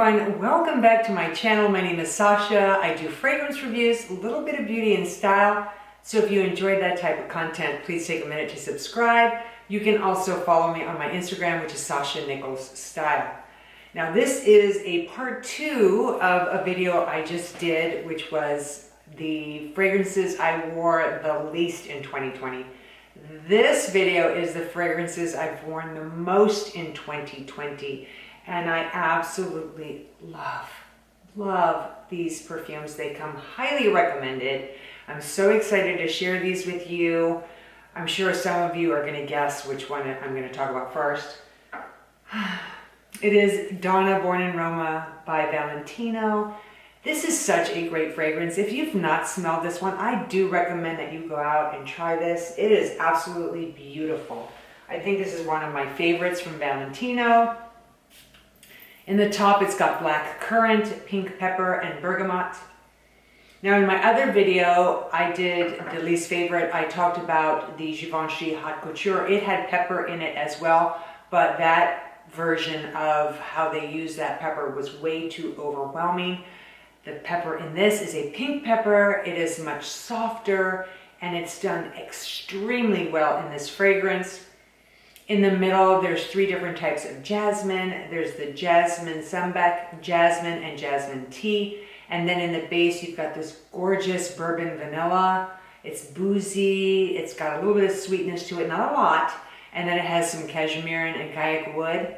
everyone, welcome back to my channel. My name is Sasha. I do fragrance reviews, a little bit of beauty and style. So if you enjoyed that type of content, please take a minute to subscribe. You can also follow me on my Instagram, which is SASHANICHOLSSTYLE. Now this is a part 2 of a video I just did, which was the fragrances I wore the least in 2020. This video is the fragrances I've worn the most in 2020. And I absolutely love these perfumes. They come highly recommended. I'm so excited to share these with you. I'm sure some of you are going to guess which one I'm going to talk about first. It is Donna Born in Roma by Valentino. This is such a great fragrance. If you've not smelled this one, I do recommend that you go out and try this. It is absolutely beautiful. I think this is one of my favorites from Valentino. In the top, it's got black currant, pink pepper, and bergamot. Now, in my other video, I did the least favorite. I talked about the Givenchy Haute Couture. It had pepper in it as well, but that version of how they use that pepper was way too overwhelming. The pepper in this is a pink pepper. It is much softer, and it's done extremely well in this fragrance. In the middle, there's 3 different types of jasmine. There's the jasmine sambac, jasmine, and jasmine tea. And then in the base, you've got this gorgeous bourbon vanilla. It's boozy. It's got a little bit of sweetness to it, not a lot. And then it has some cashmere and kayak wood.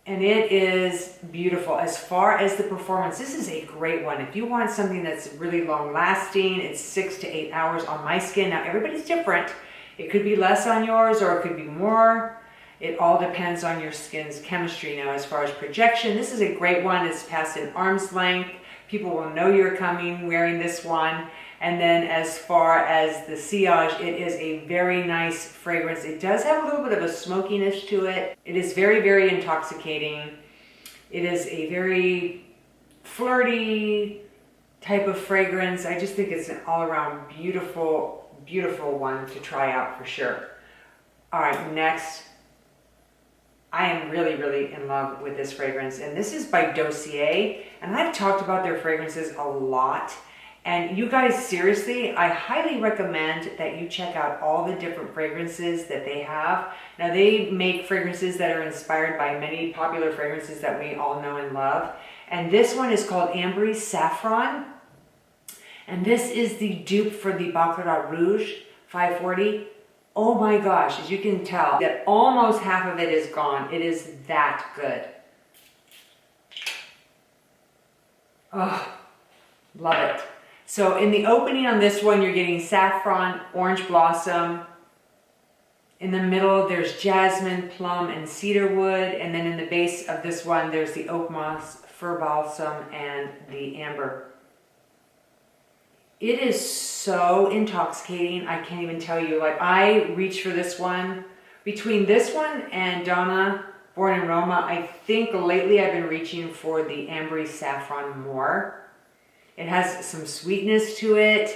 And it is beautiful. As far as the performance, this is a great one. If you want something that's really long lasting, it's 6 to 8 hours on my skin. Now, everybody's different. It could be less on yours or it could be more. It all depends on your skin's chemistry. Now, as far as projection, this is a great one. It's passed an arm's length. People will know you're coming wearing this one. And then as far as the sillage, it is a very nice fragrance. It does have a little bit of a smokiness to it. It is very, very intoxicating. It is a very flirty type of fragrance. I just think it's an all-around beautiful one to try out for sure. All right, next. I am really in love with this fragrance, and this is by Dossier, and I've talked about their fragrances a lot. And you guys, seriously, I highly recommend that you check out all the different fragrances that they have. Now, they make fragrances that are inspired by many popular fragrances that we all know and love. And this one is called AMBERY Saffron. And this is the dupe for the Baccarat Rouge 540. Oh my gosh, as you can tell, that almost half of it is gone. It is that good. Oh, love it. So in the opening on this one, you're getting saffron, orange blossom. In the middle, there's jasmine, plum, and cedar wood. And then in the base of this one, there's the oak moss, fir balsam, and the amber. It is so intoxicating. I can't even tell you. Like, I reached for this one. Between this one and Donna Born in Roma, I think lately I've been reaching for the AMBERY Saffron more. It has some sweetness to it.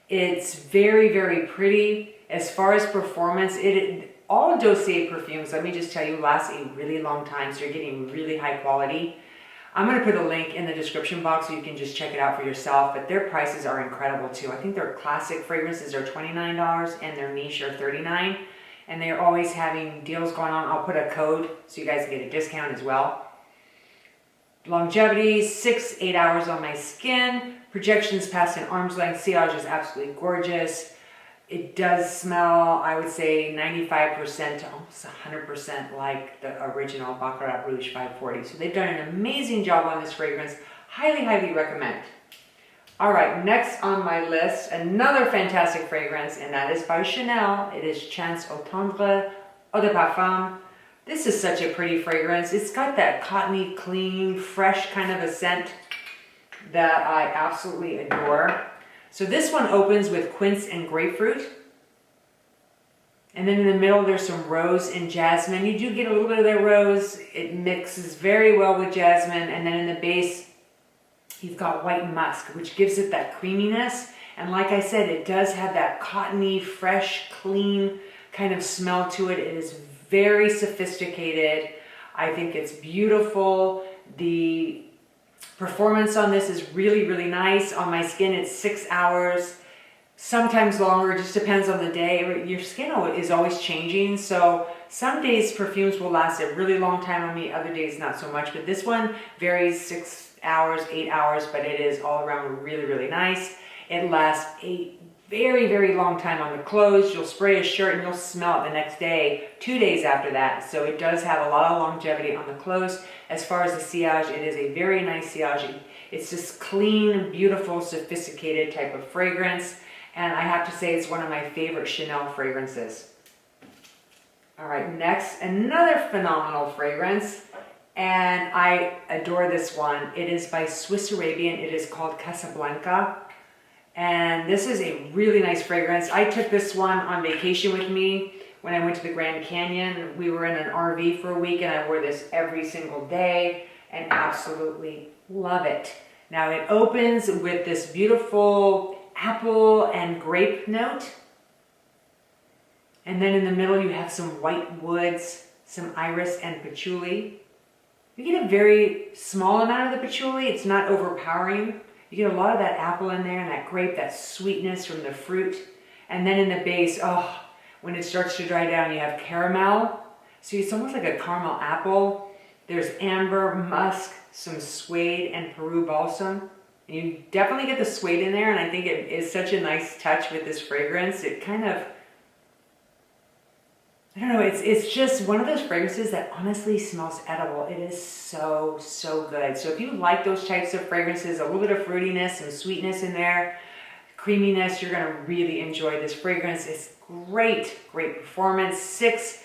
It's very pretty. As far as performance, all Dossier perfumes, let me just tell you, last a really long time, so you're getting really high quality. I'm going to put a link in the description box so you can just check it out for yourself, but their prices are incredible too. I think their classic fragrances are $29 and their niche are $39, and they're always having deals going on. I'll put a code so you guys can get a discount as well. Longevity, 6-8 hours on my skin. Projections past an arm's length. Sillage is absolutely gorgeous. It does smell, I would say, 95% to almost 100% like the original Baccarat Rouge 540. So they've done an amazing job on this fragrance. Highly recommend. All right, next on my list, another fantastic fragrance, and that is by Chanel. It is Chance au Tendre Eau de Parfum. This is such a pretty fragrance. It's got that cottony, clean, fresh kind of a scent that I absolutely adore. So this one opens with quince and grapefruit. And then in the middle, there's some rose and jasmine. You do get a little bit of that rose. It mixes very well with jasmine. And then in the base, you've got white musk, which gives it that creaminess. And like I said, it does have that cottony, fresh, clean kind of smell to it. It is very sophisticated. I think it's beautiful. The performance on this is really, really nice. On my skin, it's 6 hours, sometimes longer. It just depends on the day. Your skin is always changing. So some days perfumes will last a really long time on me, other days not so much. But this one varies 6 hours, 8 hours, but it is all around really, really nice. It lasts a very, very long time on the clothes. You'll spray a shirt and you'll smell it the next day, 2 days after that. So it does have a lot of longevity on the clothes. As far as the sillage, it is a very nice sillage. It's just clean, beautiful, sophisticated type of fragrance. And I have to say it's one of my favorite Chanel fragrances. All right, next, another phenomenal fragrance. And I adore this one. It is by Swiss Arabian. It is called Casablanca. And this is a really nice fragrance. I took this one on vacation with me when I went to the Grand Canyon. We were in an RV for a week and I wore this every single day and absolutely love it. Now it opens with this beautiful apple and grape note. And then in the middle you have some white woods, some iris and patchouli. You get a very small amount of the patchouli. It's not overpowering. You get a lot of that apple in there and that grape, that sweetness from the fruit. And then in the base, oh, when it starts to dry down, you have caramel. So it's almost like a caramel apple. There's amber, musk, some suede, and Peru balsam. And you definitely get the suede in there, and I think it is such a nice touch with this fragrance. It kind of, I don't know, it's just one of those fragrances that honestly smells edible. It is so, so good. So if you like those types of fragrances, a little bit of fruitiness, some sweetness in there, creaminess, you're gonna really enjoy this fragrance. It's great, great performance. 6,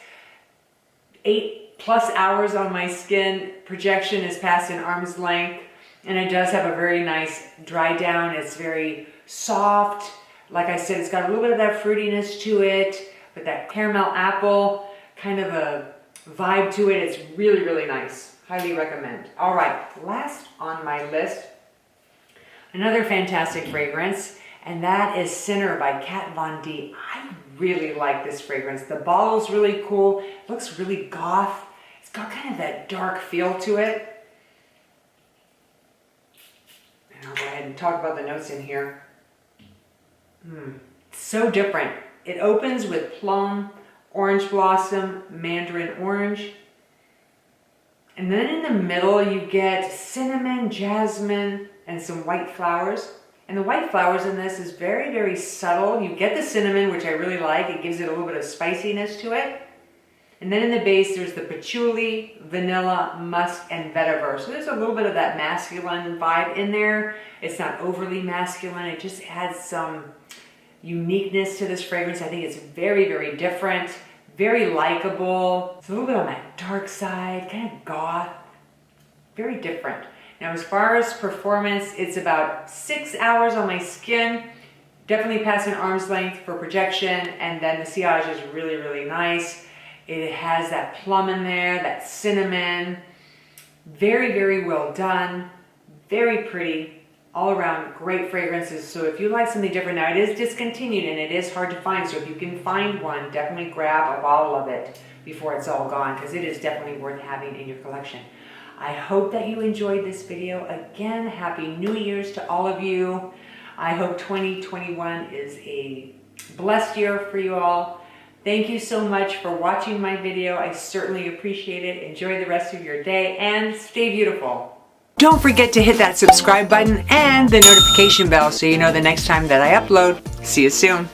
8+ hours on my skin. Projection is past an arm's length, and it does have a very nice dry down. It's very soft. Like I said, it's got a little bit of that fruitiness to it, but that caramel apple, kind of a vibe to it. It's really, really nice. Highly recommend. All right, last on my list, another fantastic fragrance, and that is Sinner by Kat Von D. I really like this fragrance. The bottle's really cool. It looks really goth. It's got kind of that dark feel to it. And I'll go ahead and talk about the notes in here. So different. It opens with plum, orange blossom, mandarin orange. And then in the middle you get cinnamon, jasmine, and some white flowers. And the white flowers in this is very, very subtle. You get the cinnamon, which I really like. It gives it a little bit of spiciness to it. And then in the base there's the patchouli, vanilla, musk, and vetiver. So there's a little bit of that masculine vibe in there. It's not overly masculine. It just adds some uniqueness to this fragrance. I think it's very, very different, very likable. It's a little bit on that dark side, kind of goth, very different. Now as far as performance, it's about 6 hours on my skin, definitely past an arm's length for projection, and then the sillage is really, really nice. It has that plum in there, that cinnamon, very, very well done, very pretty. All around great fragrances. So if you like something different, now it is discontinued and it is hard to find, so if you can find one, definitely grab a bottle of it before it's all gone, because it is definitely worth having in your collection. I hope that you enjoyed this video. Again, Happy New Year's to all of you. I hope 2021 is a blessed year for you all. Thank you so much for watching my video. I certainly appreciate it. Enjoy the rest of your day and stay beautiful. Don't forget to hit that subscribe button and the notification bell so you know the next time that I upload. See you soon.